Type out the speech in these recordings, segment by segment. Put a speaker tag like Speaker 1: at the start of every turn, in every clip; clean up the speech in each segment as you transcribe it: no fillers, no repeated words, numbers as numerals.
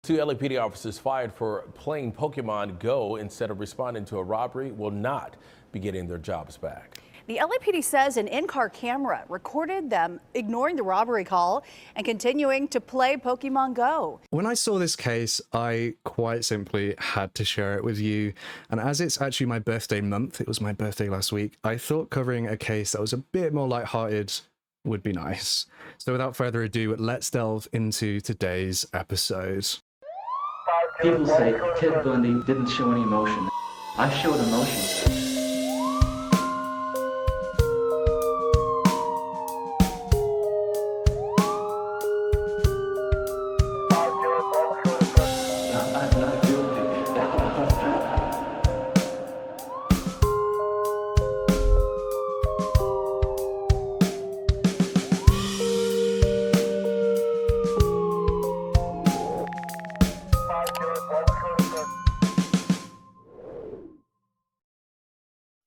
Speaker 1: Two LAPD officers fired for playing Pokemon Go instead of responding to a robbery will not be getting their jobs back.
Speaker 2: The LAPD says an in-car camera recorded them ignoring the robbery call and continuing to play Pokemon Go.
Speaker 3: When I saw this case, I quite simply had to share it with you. And as it's actually my birthday month, it was my birthday last week, I thought covering a case that was a bit more lighthearted would be nice. So without further ado, let's delve into today's episode.
Speaker 4: People say Ted Bundy didn't show any emotion. I showed emotion.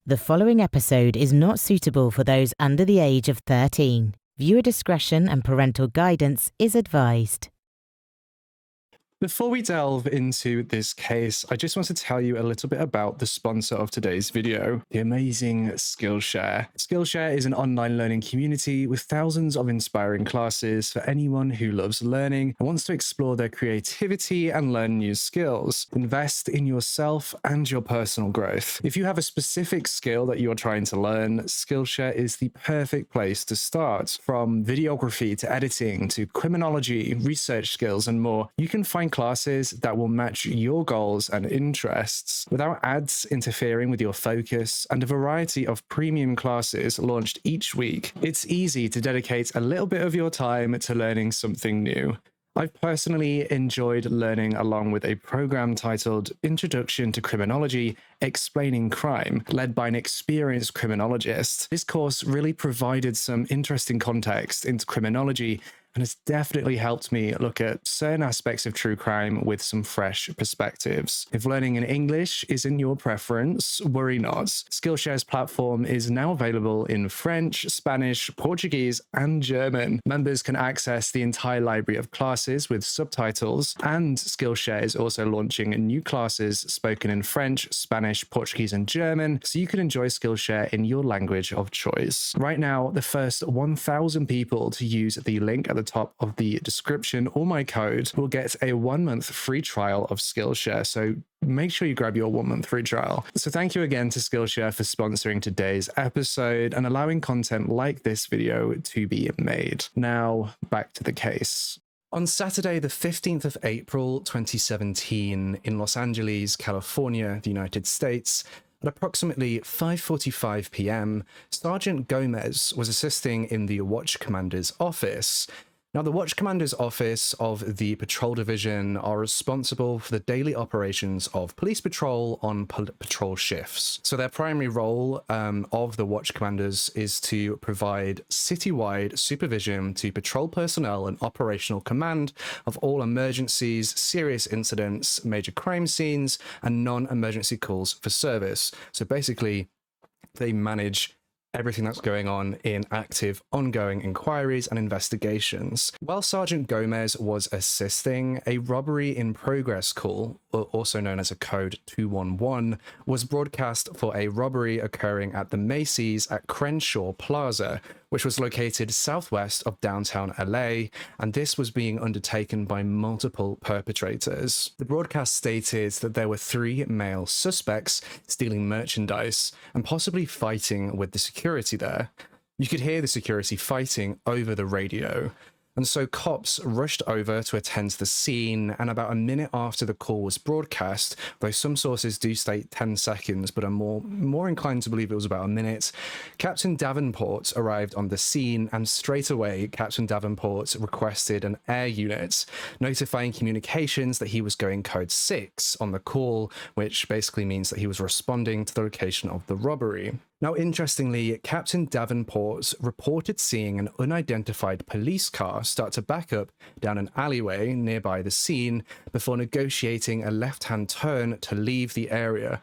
Speaker 5: The following episode is not suitable for those under the age of 13. Viewer discretion and parental guidance is advised.
Speaker 3: Before we delve into this case, I just want to tell you a little bit about the sponsor of today's video, the amazing Skillshare. Skillshare is an online learning community with thousands of inspiring classes for anyone who loves learning and wants to explore their creativity and learn new skills. Invest in yourself and your personal growth. If you have a specific skill that you are trying to learn, Skillshare is the perfect place to start. From videography to editing to criminology, research skills, and more, you can find classes that will match your goals and interests without ads interfering with your focus, and a variety of premium classes launched each week. It's easy to dedicate a little bit of your time to learning something new. I've personally enjoyed learning along with a program titled Introduction to Criminology, Explaining Crime, led by an experienced criminologist. This course really provided some interesting context into criminology and has definitely helped me look at certain aspects of true crime with some fresh perspectives. If learning in English isn't your preference, worry not. Skillshare's platform is now available in French, Spanish, Portuguese, and German. Members can access the entire library of classes with subtitles, and Skillshare is also launching new classes spoken in French, Spanish, Portuguese, and German, so you can enjoy Skillshare in your language of choice. Right now, the first 1,000 people to use the link at the top of the description or my code will get a 1-month free trial of Skillshare, so make sure you grab your 1-month free trial. So thank you again to Skillshare for sponsoring today's episode and allowing content like this video to be made. Now, back to the case. On Saturday, the 15th of April, 2017, in Los Angeles, California, the United States, at approximately 5:45 p.m., Sergeant Gomez was assisting in the Watch Commander's office. Now, the Watch Commander's office of the Patrol Division are responsible for the daily operations of police patrol on patrol shifts. So their primary role of the Watch Commanders is to provide citywide supervision to patrol personnel and operational command of all emergencies, serious incidents, major crime scenes, and non-emergency calls for service. So basically, they manage everything that's going on in active, ongoing inquiries and investigations. While Sergeant Gomez was assisting, a robbery in progress call, also known as a code 211, was broadcast for a robbery occurring at the Macy's at Crenshaw Plaza, which was located southwest of downtown LA, and this was being undertaken by multiple perpetrators. The broadcast stated that there were 3 male suspects stealing merchandise and possibly fighting with the security there. You could hear the security fighting over the radio. And so cops rushed over to attend to the scene, and about a minute after the call was broadcast, though some sources do state 10 seconds, but I'm more inclined to believe it was about a minute, Captain Davenport arrived on the scene, and straight away, Captain Davenport requested an air unit, notifying communications that he was going code 6 on the call, which basically means that he was responding to the location of the robbery. Now, interestingly, Captain Davenport reported seeing an unidentified police car start to back up down an alleyway nearby the scene before negotiating a left-hand turn to leave the area.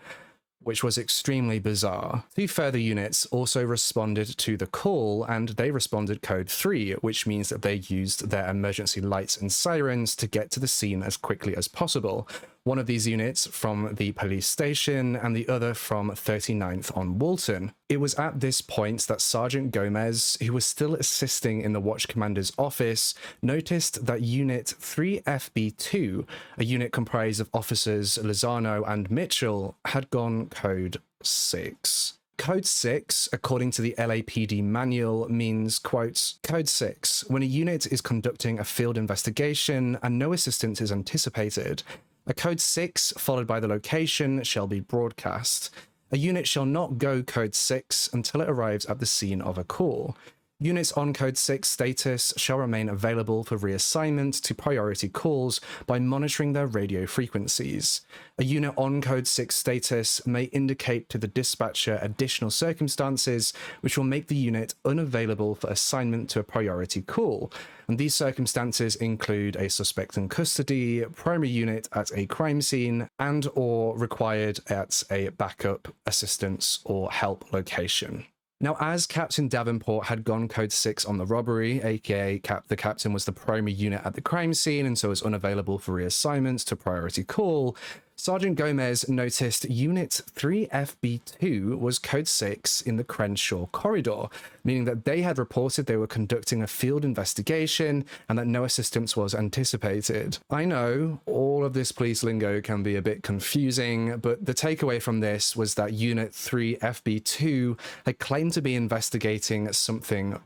Speaker 3: which was extremely bizarre. 2 further units also responded to the call, and they responded code 3, which means that they used their emergency lights and sirens to get to the scene as quickly as possible. One of these units from the police station and the other from 39th on Walton. It was at this point that Sergeant Gomez, who was still assisting in the watch commander's office, noticed that Unit 3FB2, a unit comprised of officers Lozano and Mitchell, had gone code 6. Code 6, according to the LAPD manual, means, quote, Code 6, when a unit is conducting a field investigation and no assistance is anticipated, a code 6 followed by the location shall be broadcast. A unit shall not go code 6 until it arrives at the scene of a call. Units on code 6 status shall remain available for reassignment to priority calls by monitoring their radio frequencies. A unit on code 6 status may indicate to the dispatcher additional circumstances which will make the unit unavailable for assignment to a priority call. And these circumstances include a suspect in custody, primary unit at a crime scene, and or required at a backup, assistance, or help location. Now, as Captain Davenport had gone code 6 on the robbery, aka the captain was the primary unit at the crime scene and so was unavailable for reassignment to priority call, Sergeant Gomez noticed Unit 3FB2 was code 6 in the Crenshaw corridor, meaning that they had reported they were conducting a field investigation and that no assistance was anticipated. I know all of this police lingo can be a bit confusing, but the takeaway from this was that Unit 3FB2 had claimed to be investigating something,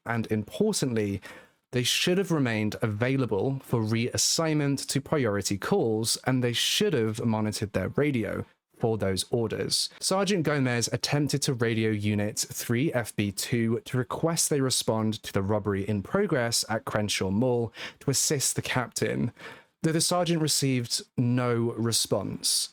Speaker 3: and importantly, they should have remained available for reassignment to priority calls, and they should have monitored their radio for those orders. Sergeant Gomez attempted to radio Unit 3FB2 to request they respond to the robbery in progress at Crenshaw Mall to assist the captain, though the sergeant received no response.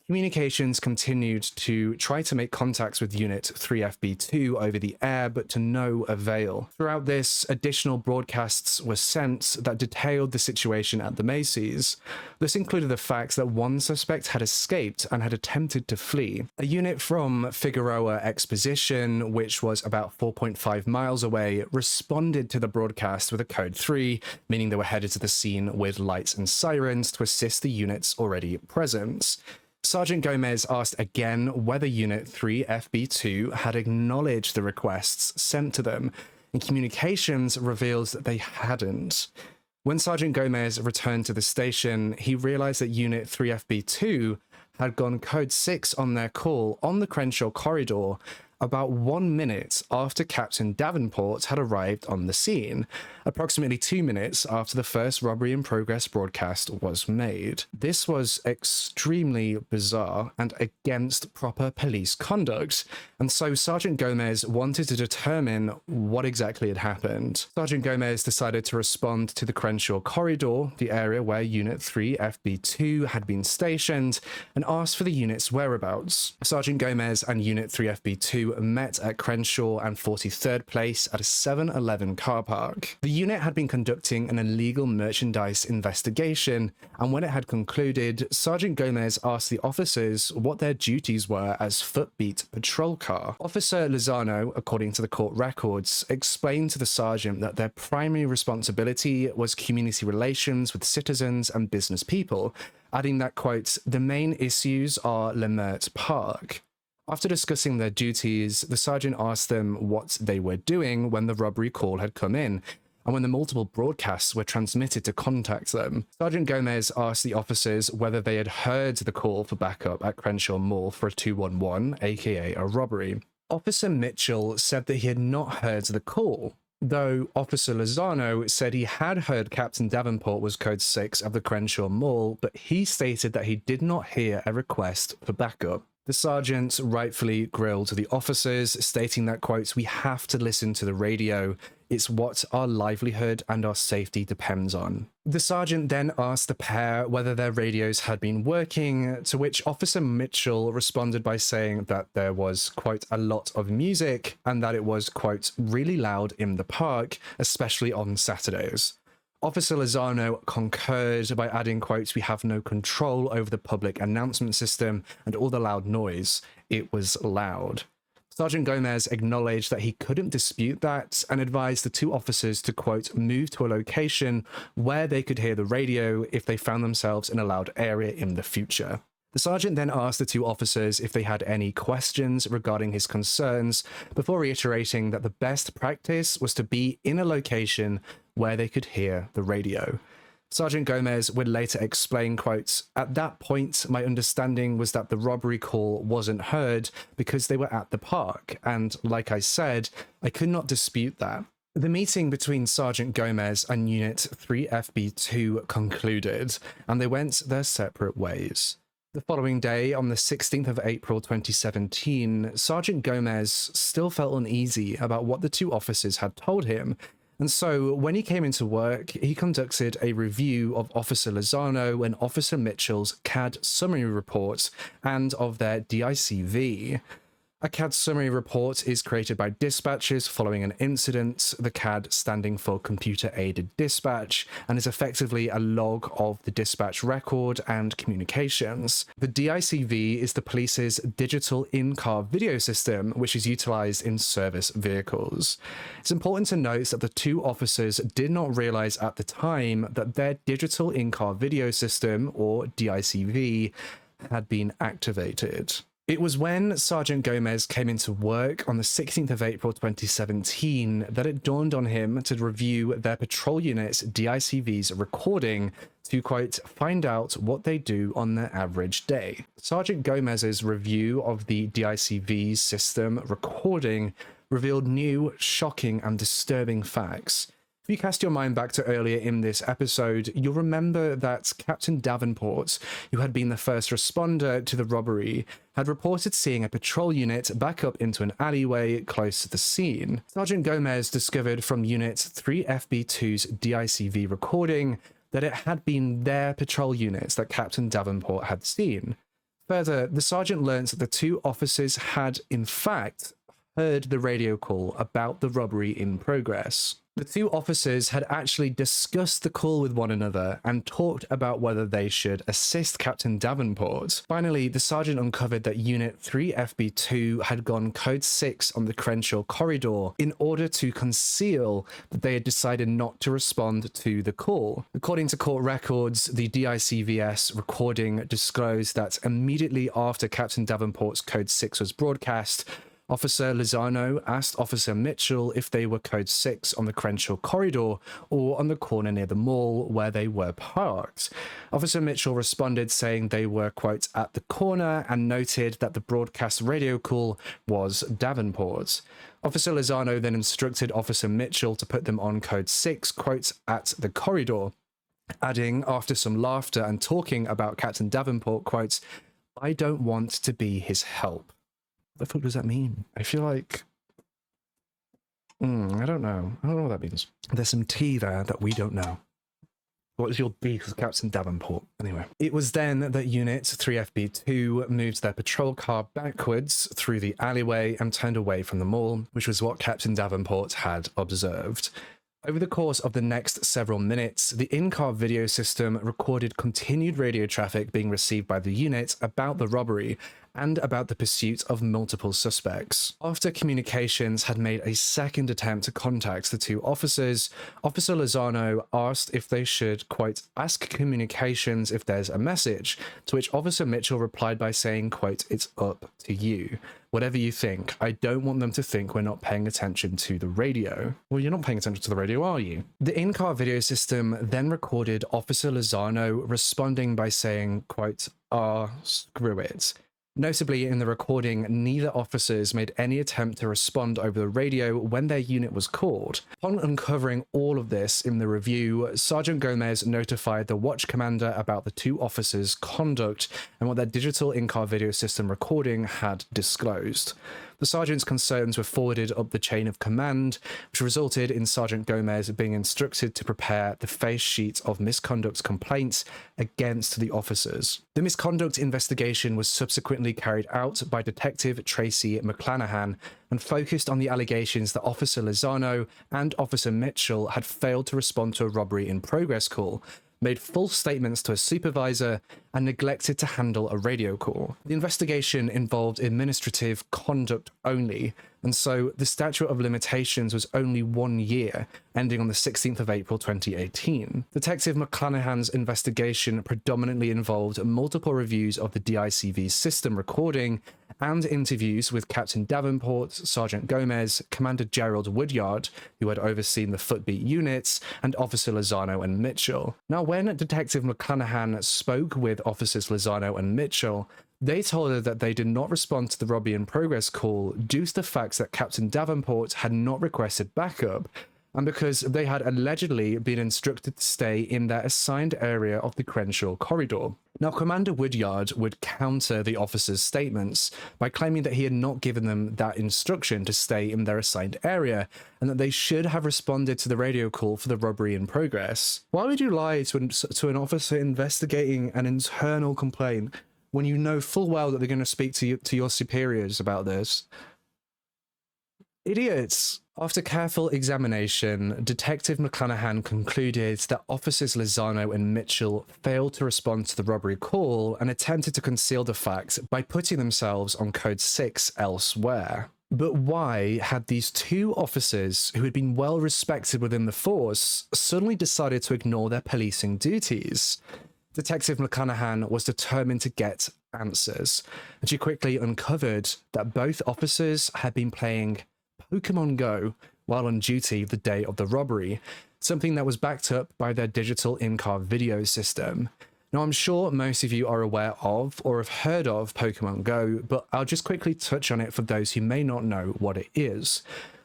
Speaker 3: Communications continued to try to make contacts with Unit 3FB2 over the air, but to no avail. Throughout this, additional broadcasts were sent that detailed the situation at the Macy's. This included the fact that one suspect had escaped and had attempted to flee. A unit from Figueroa Exposition, which was about 4.5 miles away, responded to the broadcast with a code 3, meaning they were headed to the scene with lights and sirens to assist the units already present. Sergeant Gomez asked again whether Unit 3FB2 had acknowledged the requests sent to them, and communications revealed that they hadn't. When Sergeant Gomez returned to the station, he realized that Unit 3FB2 had gone code 6 on their call on the Crenshaw corridor about 1 minute after Captain Davenport had arrived on the scene, approximately 2 minutes after the first robbery in progress broadcast was made. This was extremely bizarre and against proper police conduct, and so Sergeant Gomez wanted to determine what exactly had happened. Sergeant Gomez decided to respond to the Crenshaw corridor, the area where Unit 3FB2 had been stationed, and asked for the unit's whereabouts. Sergeant Gomez and Unit 3FB2 met at Crenshaw and 43rd Place at a 7-Eleven car park. The unit had been conducting an illegal merchandise investigation, and when it had concluded, Sergeant Gomez asked the officers what their duties were as footbeat patrol car. Officer Lozano, according to the court records, explained to the sergeant that their primary responsibility was community relations with citizens and business people, adding that, quote, the main issues are Lemert Park. After discussing their duties, the sergeant asked them what they were doing when the robbery call had come in, and when the multiple broadcasts were transmitted to contact them. Sergeant Gomez asked the officers whether they had heard the call for backup at Crenshaw Mall for a 211, aka a robbery. Officer Mitchell said that he had not heard the call, though Officer Lozano said he had heard Captain Davenport was code 6 of the Crenshaw Mall, but he stated that he did not hear a request for backup. The sergeant rightfully grilled the officers, stating that, quote, we have to listen to the radio. It's what our livelihood and our safety depends on. The sergeant then asked the pair whether their radios had been working, to which Officer Mitchell responded by saying that there was, quote, a lot of music and that it was, quote, really loud in the park, especially on Saturdays. Officer Lozano concurred by adding, quotes, "We have no control over the public announcement system and all the loud noise. It was loud." Sergeant Gomez acknowledged that he couldn't dispute that and advised the two officers to, quote, "move to a location where they could hear the radio if they found themselves in a loud area in the future. The sergeant then asked the two officers if they had any questions regarding his concerns before reiterating that the best practice was to be in a location where they could hear the radio. Sergeant Gomez would later explain, quotes, "At that point, my understanding was that the robbery call wasn't heard because they were at the park, and like I said, I could not dispute that." The meeting between Sergeant Gomez and Unit 3FB2 concluded, and they went their separate ways. The following day, on the 16th of April 2017, Sergeant Gomez still felt uneasy about what the two officers had told him, and so when he came into work, he conducted a review of Officer Lozano and Officer Mitchell's CAD summary reports and of their DICV. A CAD summary report is created by dispatchers following an incident, the CAD standing for Computer-Aided Dispatch, and is effectively a log of the dispatch record and communications. The DICV is the police's digital in-car video system, which is utilized in service vehicles. It's important to note that the two officers did not realize at the time that their digital in-car video system, or DICV, had been activated. It was when Sergeant Gomez came into work on the 16th of April 2017 that it dawned on him to review their patrol unit's DICV's recording to, quote, "find out what they do on their average day." Sergeant Gomez's review of the DICV's system recording revealed new, shocking, and disturbing facts. If you cast your mind back to earlier in this episode, you'll remember that Captain Davenport, who had been the first responder to the robbery, had reported seeing a patrol unit back up into an alleyway close to the scene. Sergeant Gomez discovered from Unit 3FB2's DICV recording that it had been their patrol units that Captain Davenport had seen. Further, the sergeant learned that the two officers had, in fact, heard the radio call about the robbery in progress. The two officers had actually discussed the call with one another and talked about whether they should assist Captain Davenport. Finally, the sergeant uncovered that Unit 3FB2 had gone code 6 on the Crenshaw corridor in order to conceal that they had decided not to respond to the call. According to court records, the DICVS recording disclosed that immediately after Captain Davenport's code 6 was broadcast, Officer Lozano asked Officer Mitchell if they were code 6 on the Crenshaw corridor or on the corner near the mall where they were parked. Officer Mitchell responded saying they were, quote, "at the corner," and noted that the broadcast radio call was Davenport. Officer Lozano then instructed Officer Mitchell to put them on code 6, quote, "at the corridor," adding, after some laughter and talking about Captain Davenport, quote, "I don't want to be his help." What the fuck does that mean? I feel like... I don't know. I don't know what that means. There's some tea there that we don't know. What is your beef with Captain Davenport? Anyway. It was then that Unit 3FB2 moved their patrol car backwards through the alleyway and turned away from the mall, which was what Captain Davenport had observed. Over the course of the next several minutes, the in-car video system recorded continued radio traffic being received by the unit about the robbery and about the pursuit of multiple suspects. After communications had made a second attempt to contact the two officers, Officer Lozano asked if they should, quote, "ask communications if there's a message," to which Officer Mitchell replied by saying, quote, "it's up to you. Whatever you think. I don't want them to think we're not paying attention to the radio." Well, you're not paying attention to the radio, are you? The in-car video system then recorded Officer Lozano responding by saying, quote, "screw it." Notably, in the recording, neither officers made any attempt to respond over the radio when their unit was called. Upon uncovering all of this in the review, Sergeant Gomez notified the watch commander about the two officers' conduct and what their digital in-car video system recording had disclosed. The sergeant's concerns were forwarded up the chain of command, which resulted in Sergeant Gomez being instructed to prepare the face sheet of misconduct complaints against the officers. The misconduct investigation was subsequently carried out by Detective Tracy McClanahan and focused on the allegations that Officer Lozano and Officer Mitchell had failed to respond to a robbery in progress call, made false statements to a supervisor, and neglected to handle a radio call. The investigation involved administrative conduct only, and so the statute of limitations was only 1 year, ending on the 16th of April 2018. Detective McClanahan's investigation predominantly involved multiple reviews of the DICV system recording and interviews with Captain Davenport, Sergeant Gomez, Commander Gerald Woodyard, who had overseen the Footbeat units, and Officer Lozano and Mitchell. Now, when Detective McClanahan spoke with Officers Lozano and Mitchell, they told her that they did not respond to the robbery in progress call due to the fact that Captain Davenport had not requested backup, and because they had allegedly been instructed to stay in their assigned area of the Crenshaw corridor. Now, Commander Woodyard would counter the officers' statements by claiming that he had not given them that instruction to stay in their assigned area, and that they should have responded to the radio call for the robbery in progress. Why would you lie to an officer investigating an internal complaint when you know full well that they're going to speak to your superiors about this? Idiots! After careful examination, Detective McClanahan concluded that Officers Lozano and Mitchell failed to respond to the robbery call and attempted to conceal the fact by putting themselves on Code 6 elsewhere. But why had these two officers, who had been well respected within the force, suddenly decided to ignore their policing duties? Detective McClanahan was determined to get answers, and she quickly uncovered that both officers had been playing Pokémon Go while on duty the day of the robbery, something that was backed up by their digital in-car video system. Now, I'm sure most of you are aware of or have heard of Pokémon Go, but I'll just quickly touch on it for those who may not know what it is.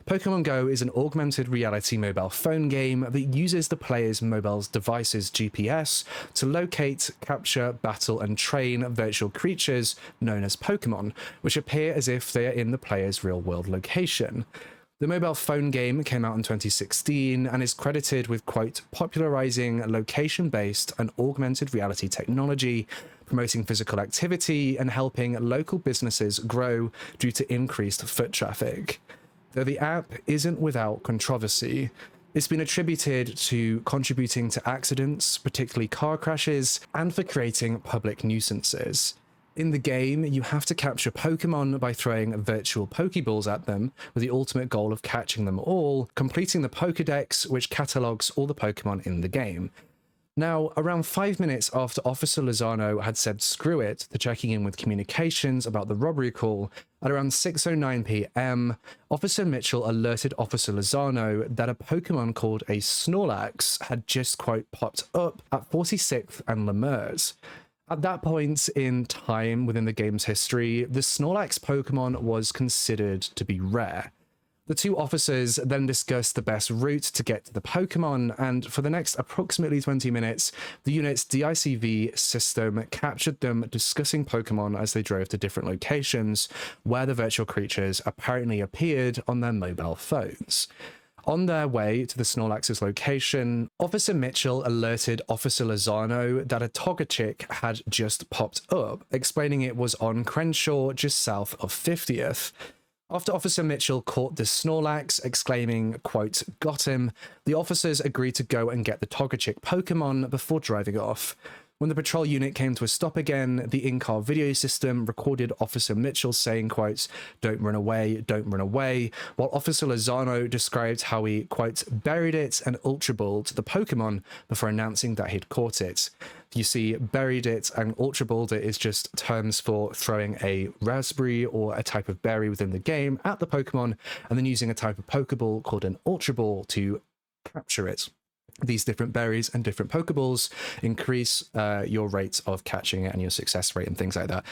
Speaker 3: Pokémon Go is an augmented reality mobile phone game that uses the player's mobile device's GPS to locate, capture, battle, and train virtual creatures known as Pokémon, which appear as if they are in the player's real-world location. The mobile phone game came out in 2016 and is credited with, quote, popularizing location-based and augmented reality technology, promoting physical activity, and helping local businesses grow due to increased foot traffic. Though the app isn't without controversy, it's been attributed to contributing to accidents, particularly car crashes, and for creating public nuisances. In the game, you have to capture Pokémon by throwing virtual Pokeballs at them, with the ultimate goal of catching them all, completing the Pokédex, which catalogues all the Pokémon in the game. Now, around 5 minutes after Officer Lozano had said screw it to checking in with communications about the robbery call, at around 6:09 p.m, Officer Mitchell alerted Officer Lozano that a Pokemon called a Snorlax had just, quote, popped up at 46th and Lemurs. At that point in time within the game's history, the Snorlax Pokemon was considered to be rare. The two officers then discussed the best route to get to the Pokemon, and for the next approximately 20 minutes, the unit's DICV system captured them discussing Pokemon as they drove to different locations where the virtual creatures apparently appeared on their mobile phones. On their way to the Snorlax's location, Officer Mitchell alerted Officer Lozano that a Togechick had just popped up, explaining it was on Crenshaw just south of 50th. After Officer Mitchell caught the Snorlax, exclaiming, quote, got him, the officers agreed to go and get the Togechick Pokemon before driving off. When the patrol unit came to a stop again, the in-car video system recorded Officer Mitchell saying, quote, don't run away, while Officer Lozano described how he, quote, buried it and Ultra Balled the Pokemon before announcing that he'd caught it. You see, buried it and Ultra Balled it is just terms for throwing a raspberry or a type of berry within the game at the Pokemon, and then using a type of Pokeball called an Ultra Ball to capture it. These different berries and different Pokeballs increase your rates of catching it and your success rate and things like that.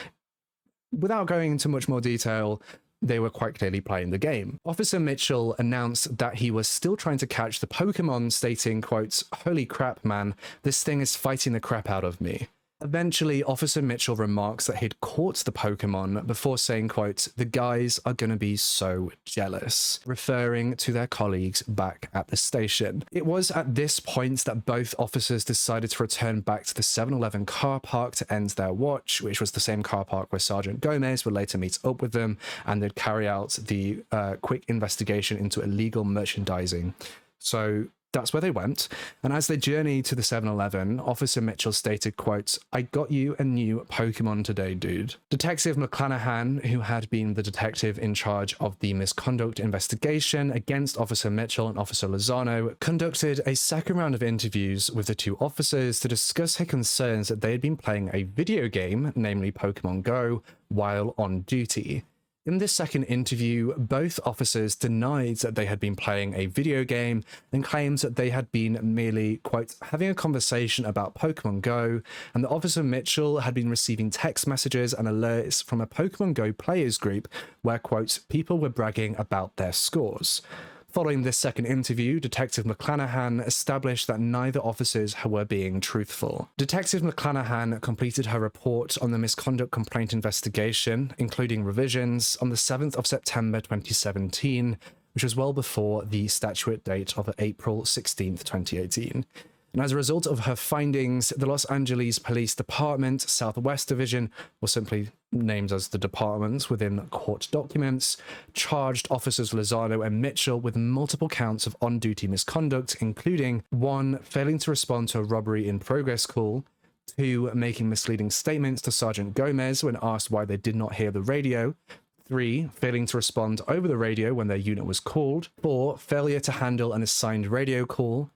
Speaker 3: Without going into much more detail, they were quite clearly playing the game. Officer Mitchell announced that he was still trying to catch the Pokemon, stating, quote, holy crap, man, this thing is fighting the crap out of me. Eventually, Officer Mitchell remarks that he'd caught the Pokemon before saying, quote, "The guys are going to be so jealous," referring to their colleagues back at the station. It was at this point that both officers decided to return back to the 7-Eleven car park to end their watch, which was the same car park where Sergeant Gomez would later meet up with them, and they'd carry out the quick investigation into illegal merchandising. So that's where they went. And as they journeyed to the 7-Eleven, Officer Mitchell stated, quote, "I got you a new Pokemon today, dude." Detective McClanahan, who had been the detective in charge of the misconduct investigation against Officer Mitchell and Officer Lozano, conducted a second round of interviews with the two officers to discuss her concerns that they had been playing a video game, namely Pokemon Go, while on duty. In this second interview, both officers denied that they had been playing a video game and claimed that they had been merely, quote, "having a conversation about Pokemon Go," and that Officer Mitchell had been receiving text messages and alerts from a Pokemon Go players group where, quote, "people were bragging about their scores." Following this second interview, Detective McClanahan established that neither officers were being truthful. Detective McClanahan completed her report on the misconduct complaint investigation, including revisions, on the 7th of September 2017, which was well before the statute date of April 16th, 2018. And as a result of her findings, the Los Angeles Police Department Southwest Division, or simply named as the department within court documents, charged officers Lozano and Mitchell with multiple counts of on-duty misconduct, including 1, failing to respond to a robbery in progress call, 2, making misleading statements to Sergeant Gomez when asked why they did not hear the radio, 3, failing to respond over the radio when their unit was called, 4, failure to handle an assigned radio call,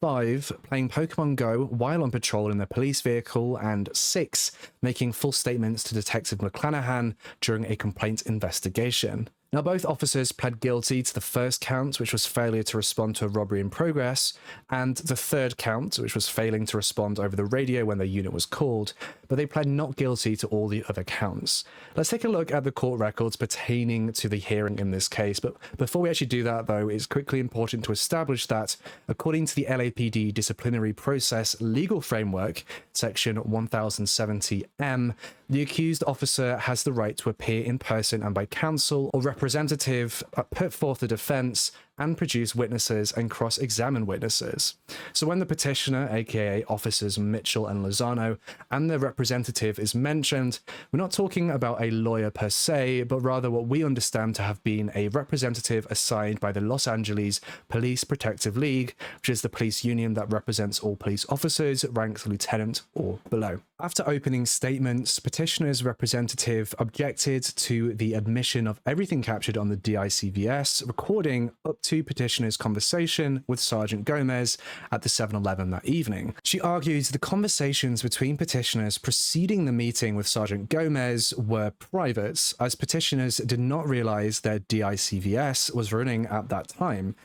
Speaker 3: 5, playing Pokemon Go while on patrol in the police vehicle, and 6, making false statements to Detective McClanahan during a complaint investigation. Now, both officers pled guilty to the first count, which was failure to respond to a robbery in progress, and the third count, which was failing to respond over the radio when their unit was called, but they pled not guilty to all the other counts. Let's take a look at the court records pertaining to the hearing in this case, but before we actually do that, though, it's quickly important to establish that, according to the LAPD disciplinary process legal framework, section 1070M, the accused officer has the right to appear in person and by counsel or representative, put forth the defense, and produce witnesses and cross-examine witnesses. So when the petitioner, aka officers Mitchell and Lozano, and their representative is mentioned, we're not talking about a lawyer per se, but rather what we understand to have been a representative assigned by the Los Angeles Police Protective League, which is the police union that represents all police officers ranked lieutenant or below. After opening statements, petitioner's representative objected to the admission of everything captured on the DICVS recording up to petitioner's conversation with Sergeant Gomez at the 7-Eleven that evening. She argued the conversations between petitioners preceding the meeting with Sergeant Gomez were private, as petitioners did not realize their DICVS was running at that time.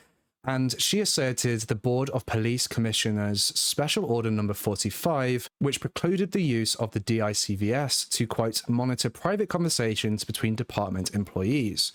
Speaker 3: And she asserted the Board of Police Commissioners Special Order Number 45, which precluded the use of the DICVS to, quote, monitor private conversations between department employees.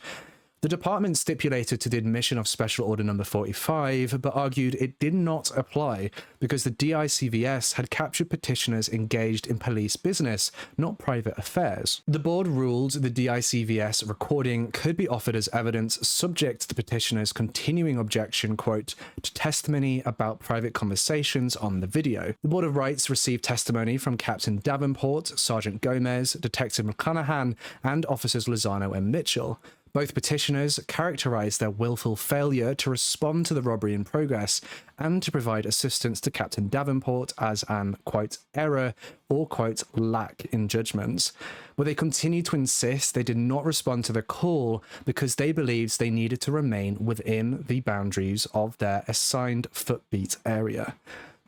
Speaker 3: The department stipulated to the admission of Special Order Number 45, but argued it did not apply because the DICVS had captured petitioners engaged in police business, not private affairs. The board ruled the DICVS recording could be offered as evidence subject to the petitioner's continuing objection, quote, to testimony about private conversations on the video. The Board of Rights received testimony from Captain Davenport, Sergeant Gomez, Detective McClanahan, and officers Lozano and Mitchell. Both petitioners characterized their willful failure to respond to the robbery in progress and to provide assistance to Captain Davenport as an, quote, error or, quote, lack in judgment. But they continued to insist they did not respond to the call because they believed they needed to remain within the boundaries of their assigned footbeat area.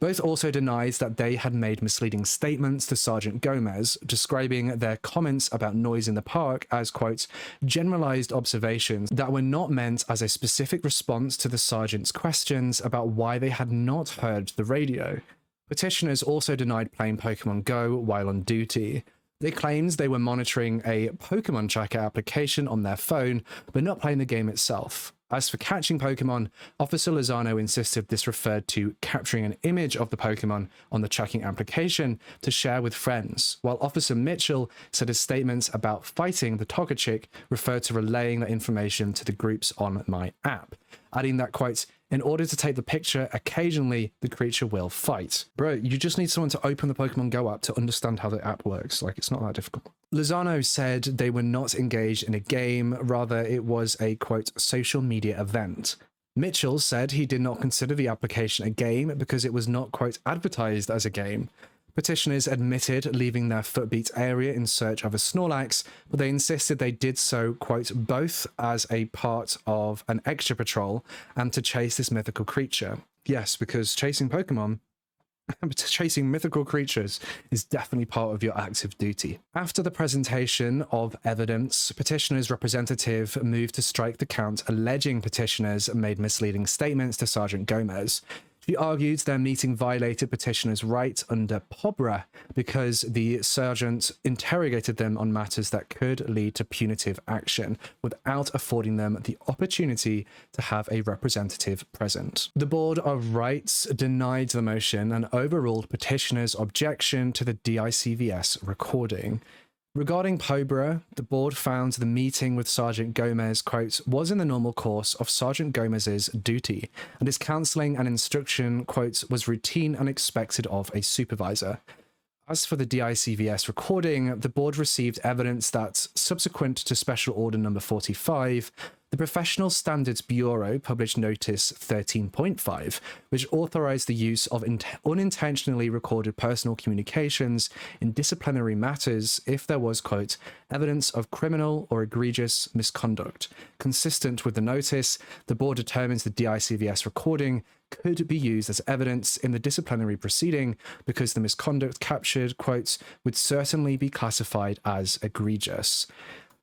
Speaker 3: Both also denied that they had made misleading statements to Sergeant Gomez, describing their comments about noise in the park as, quote, generalized observations that were not meant as a specific response to the sergeant's questions about why they had not heard the radio. Petitioners also denied playing Pokemon Go while on duty. They claimed they were monitoring a Pokemon tracker application on their phone, but not playing the game itself. As for catching Pokemon, Officer Lozano insisted this referred to capturing an image of the Pokemon on the tracking application to share with friends, while Officer Mitchell said his statements about fighting the Togechick referred to relaying that information to the groups on my app, adding that, quote, in order to take the picture, occasionally the creature will fight. Bro, you just need someone to open the Pokemon Go app to understand how the app works. Like, it's not that difficult. Lozano said they were not engaged in a game, rather it was a, quote, social media event. Mitchell said he did not consider the application a game because it was not, quote, advertised as a game. Petitioners admitted leaving their Footbeat area in search of a Snorlax, but they insisted they did so, quote, both as a part of an extra patrol and to chase this mythical creature. Yes, because chasing Pokemon, chasing mythical creatures is definitely part of your active duty. After the presentation of evidence, petitioners' representative moved to strike the count alleging petitioners made misleading statements to Sergeant Gomez. She argued their meeting violated petitioners' right under POBRA because the sergeant interrogated them on matters that could lead to punitive action without affording them the opportunity to have a representative present. The Board of Rights denied the motion and overruled petitioners' objection to the DICVS recording. Regarding POBRA, the board found the meeting with Sergeant Gomez, quote, was in the normal course of Sergeant Gomez's duty, and his counselling and instruction, quote, was routine and expected of a supervisor. As for the DICVS recording, the board received evidence that, subsequent to Special Order Number 45, the Professional Standards Bureau published Notice 13.5, which authorized the use of unintentionally recorded personal communications in disciplinary matters if there was, quote, evidence of criminal or egregious misconduct. Consistent with the notice, the board determines the DICVS recording could be used as evidence in the disciplinary proceeding because the misconduct captured, quote, would certainly be classified as egregious.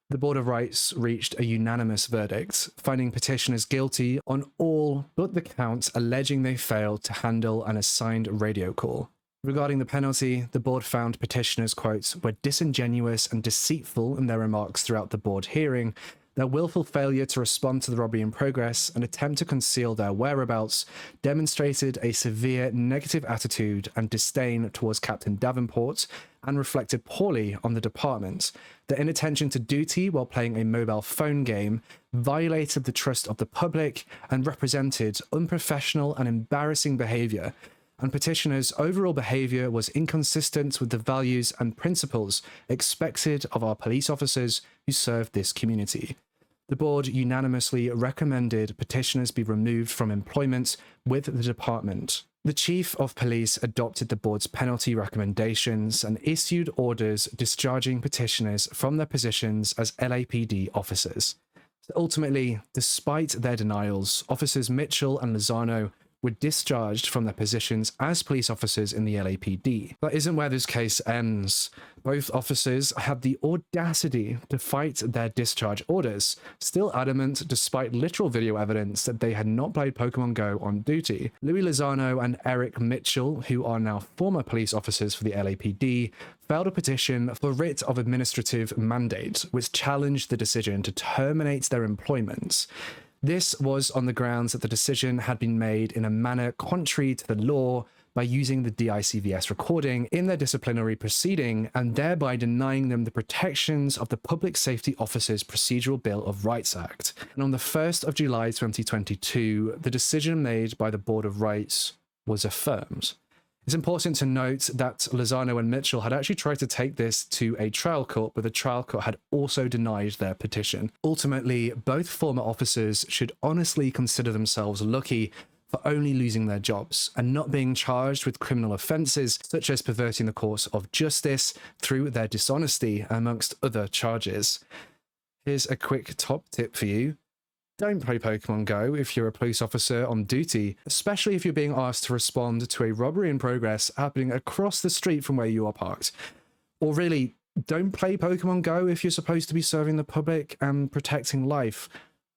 Speaker 3: The Board of Rights reached a unanimous verdict, finding petitioners guilty on all but the counts alleging they failed to handle an assigned radio call. Regarding the penalty, the board found petitioners, quote, were disingenuous and deceitful in their remarks throughout the board hearing. Their willful failure to respond to the robbery in progress and attempt to conceal their whereabouts demonstrated a severe negative attitude and disdain towards Captain Davenport and reflected poorly on the department. Their inattention to duty while playing a mobile phone game violated the trust of the public and represented unprofessional and embarrassing behavior. And petitioners' overall behavior was inconsistent with the values and principles expected of our police officers who serve this community. The board unanimously recommended petitioners be removed from employment with the department. The Chief of Police adopted the board's penalty recommendations and issued orders discharging petitioners from their positions as LAPD officers. So ultimately, despite their denials, Officers Mitchell and Lozano were discharged from their positions as police officers in the LAPD. That isn't where this case ends. Both officers had the audacity to fight their discharge orders, still adamant despite literal video evidence that they had not played Pokemon Go on duty. Louis Lozano and Eric Mitchell, who are now former police officers for the LAPD, filed a petition for writ of administrative mandate, which challenged the decision to terminate their employment. This was on the grounds that the decision had been made in a manner contrary to the law by using the DICVS recording in their disciplinary proceeding and thereby denying them the protections of the Public Safety Officers Procedural Bill of Rights Act. And on the 1st of July 2022, the decision made by the Board of Rights was affirmed. It's important to note that Lozano and Mitchell had actually tried to take this to a trial court, but the trial court had also denied their petition. Ultimately, both former officers should honestly consider themselves lucky for only losing their jobs and not being charged with criminal offences such as perverting the course of justice through their dishonesty, amongst other charges. Here's a quick top tip for you. Don't play Pokemon Go if you're a police officer on duty, especially if you're being asked to respond to a robbery in progress happening across the street from where you are parked. Or really, don't play Pokemon Go if you're supposed to be serving the public and protecting life.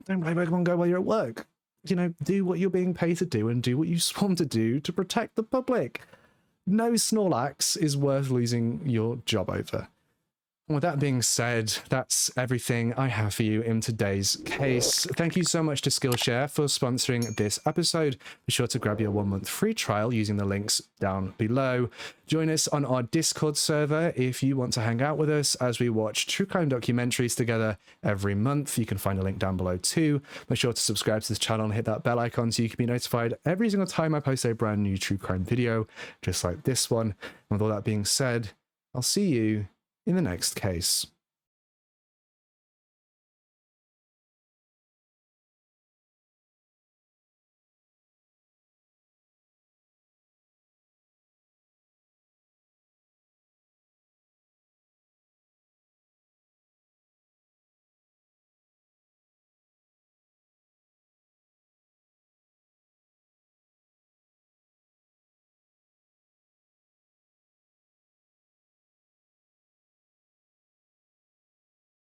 Speaker 3: Don't play Pokemon Go while you're at work. You know, do what you're being paid to do and do what you sworn to do to protect the public. No Snorlax is worth losing your job over. With that being said, that's everything I have for you in today's case. Thank you so much to Skillshare for sponsoring this episode. Be sure to grab your 1-month free trial using the links down below. Join us on our Discord server if you want to hang out with us as we watch true crime documentaries together every month. You can find a link down below too. Make sure to subscribe to this channel and hit that bell icon so you can be notified every single time I post a brand new true crime video, just like this one. And with all that being said, I'll see you in the next case.